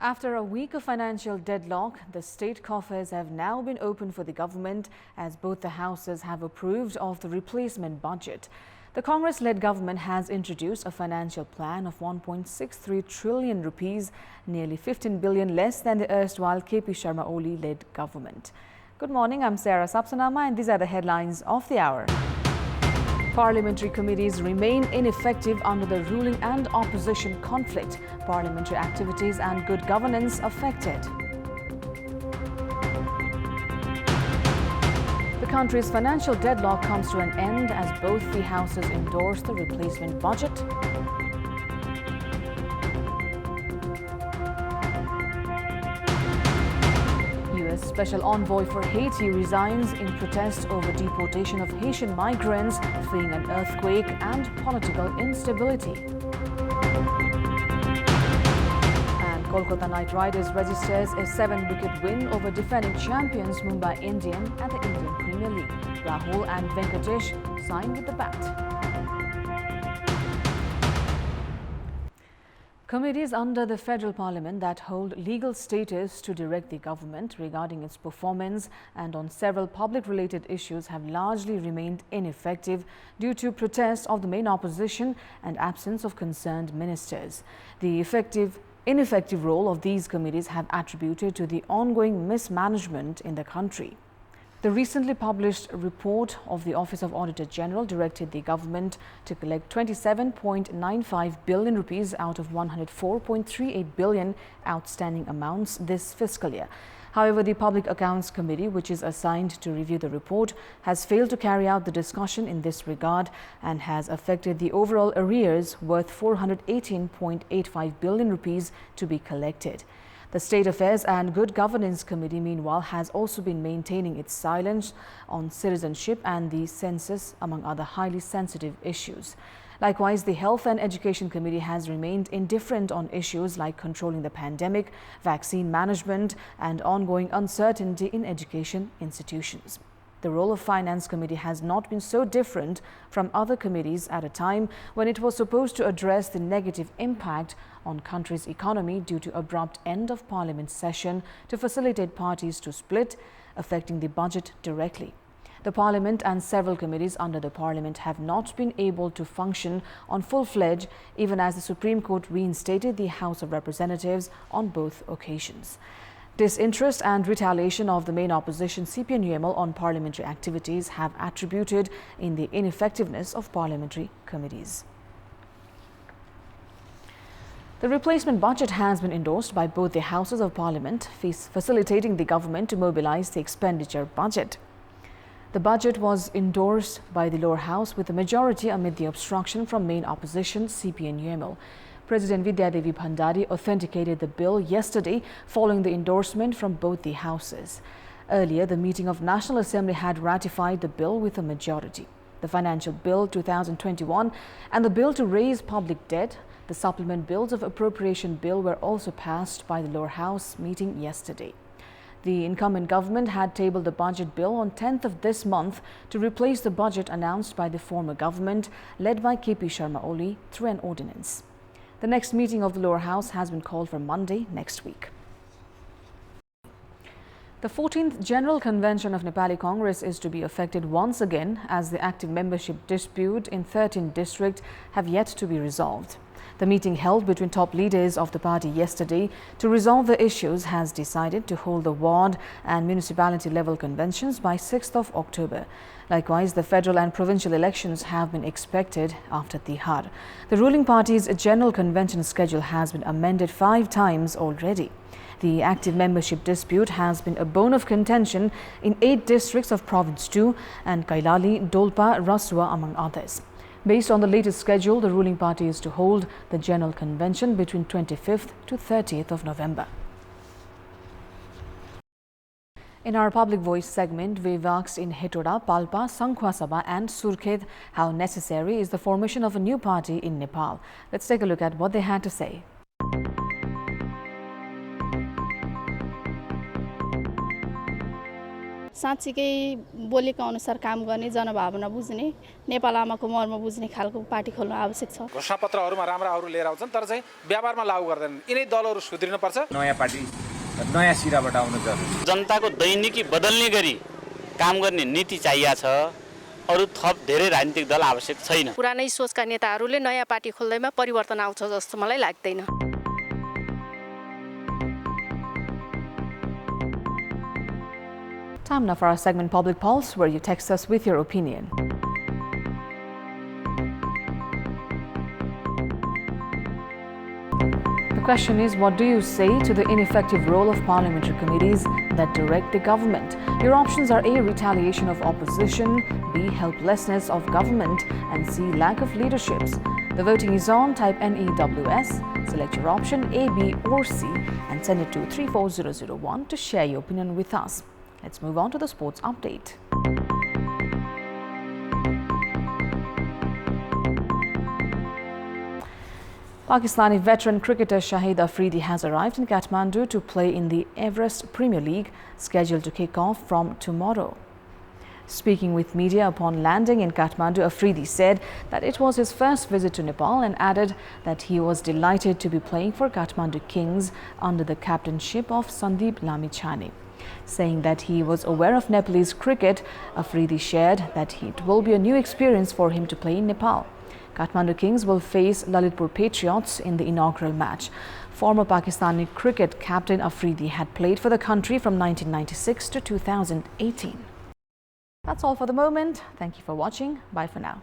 After a week of financial deadlock, the state coffers have now been opened for the government as both the houses have approved of the replacement budget. The Congress-led government has introduced a financial plan of 1.63 trillion rupees, nearly 15 billion less than the erstwhile KP Sharma Oli-led government. Good morning, I'm Sarah Sapsanama and these are the headlines of the hour. Parliamentary committees remain ineffective under the ruling and opposition conflict. Parliamentary activities and good governance affected. The country's financial deadlock comes to an end as both the houses endorse the replacement budget. U.S. Special Envoy for Haiti resigns in protest over deportation of Haitian migrants fleeing an earthquake and political instability. And Kolkata Knight Riders registers a 7-wicket win over defending champions Mumbai Indians at the Indian Premier League. Rahul and Venkatesh signed with the bat. Committees under the federal parliament that hold legal status to direct the government regarding its performance and on several public-related issues have largely remained ineffective due to protests of the main opposition and absence of concerned ministers. The ineffective role of these committees have attributed to the ongoing mismanagement in the country. The recently published report of the Office of Auditor General directed the government to collect 27.95 billion rupees out of 104.38 billion outstanding amounts this fiscal year. However, the Public Accounts Committee, which is assigned to review the report, has failed to carry out the discussion in this regard and has affected the overall arrears worth 418.85 billion rupees to be collected. The State Affairs and Good Governance Committee, meanwhile, has also been maintaining its silence on citizenship and the census, among other highly sensitive issues. Likewise, the Health and Education Committee has remained indifferent on issues like controlling the pandemic, vaccine management, and ongoing uncertainty in education institutions. The role of Finance Committee has not been so different from other committees at a time when it was supposed to address the negative impact on country's economy due to abrupt end of Parliament session to facilitate parties to split, affecting the budget directly. The Parliament and several committees under the Parliament have not been able to function on full-fledged, even as the Supreme Court reinstated the House of Representatives on both occasions. Disinterest and retaliation of the main opposition CPN-UML on parliamentary activities have attributed in the ineffectiveness of parliamentary committees. The replacement budget has been endorsed by both the Houses of Parliament, facilitating the government to mobilize the expenditure budget. The budget was endorsed by the lower house with a majority amid the obstruction from main opposition CPN-UML. President Vidya Devi Bhandari authenticated the bill yesterday following the endorsement from both the houses. Earlier, the meeting of National Assembly had ratified the bill with a majority. The Financial Bill 2021 and the bill to raise public debt, the supplement bills of appropriation bill were also passed by the lower house meeting yesterday. The incumbent government had tabled the budget bill on 10th of this month to replace the budget announced by the former government led by KP Sharma Oli through an ordinance. The next meeting of the lower house has been called for Monday next week. The 14th General Convention of Nepali Congress is to be affected once again as the active membership dispute in 13 districts have yet to be resolved. The meeting held between top leaders of the party yesterday to resolve the issues has decided to hold the ward and municipality level conventions by 6th of October. Likewise, the federal and provincial elections have been expected after Tihar. The ruling party's general convention schedule has been amended 5 times already. The active membership dispute has been a bone of contention in 8 districts of Province 2 and Kailali, Dolpa, Rasua among others. Based on the latest schedule, the ruling party is to hold the general convention between 25th to 30th of November. In our Public Voice segment, we've asked in Hetoda, Palpa, Sankhwasabha and Surkhet how necessary is the formation of a new party in Nepal. Let's take a look at what they had to say. साँच्चीकै बोलेको अनुसार काम गर्ने जनभावना बुझ्ने नेपाल आमाको मर्म बुझ्ने खालको पार्टी खोल्नु आवश्यक छ। घोषणापत्रहरूमा राम्राहरू लिएर आउँछन् तर चाहिँ व्यापारमा लागू गर्दैनन्। यिनै दलहरू सुध्रिनुपर्छ। नयाँ पार्टी नयाँ सिराबाट आउनु जरुरी। जनताको दैनिकी बदल्ने गरी काम गर्ने नीति चाहिएको छ। अरु थप धेरै राजनीतिक दल आवश्यक छैन। पुरानै सोचका नेताहरूले नयाँ पार्टी खोल्दैमा परिवर्तन आउँछ जस्तो मलाई लाग्दैन। Time now for our segment Public Pulse, where you text us with your opinion. The question is, what do you say to the ineffective role of parliamentary committees that direct the government? Your options are A. Retaliation of opposition, B. Helplessness of government, and C. Lack of leaderships. The voting is on. Type NEWS, select your option A, B or C and send it to 34001 to share your opinion with us. Let's move on to the sports update. Pakistani veteran cricketer Shahid Afridi has arrived in Kathmandu to play in the Everest Premier League, scheduled to kick off from tomorrow. Speaking with media upon landing in Kathmandu, Afridi said that it was his first visit to Nepal and added that he was delighted to be playing for Kathmandu Kings under the captainship of Sandeep Lamichhane. Saying that he was aware of Nepalese cricket, Afridi shared that it will be a new experience for him to play in Nepal. Kathmandu Kings will face Lalitpur Patriots in the inaugural match. Former Pakistani cricket captain Afridi had played for the country from 1996 to 2018. That's all for the moment. Thank you for watching. Bye for now.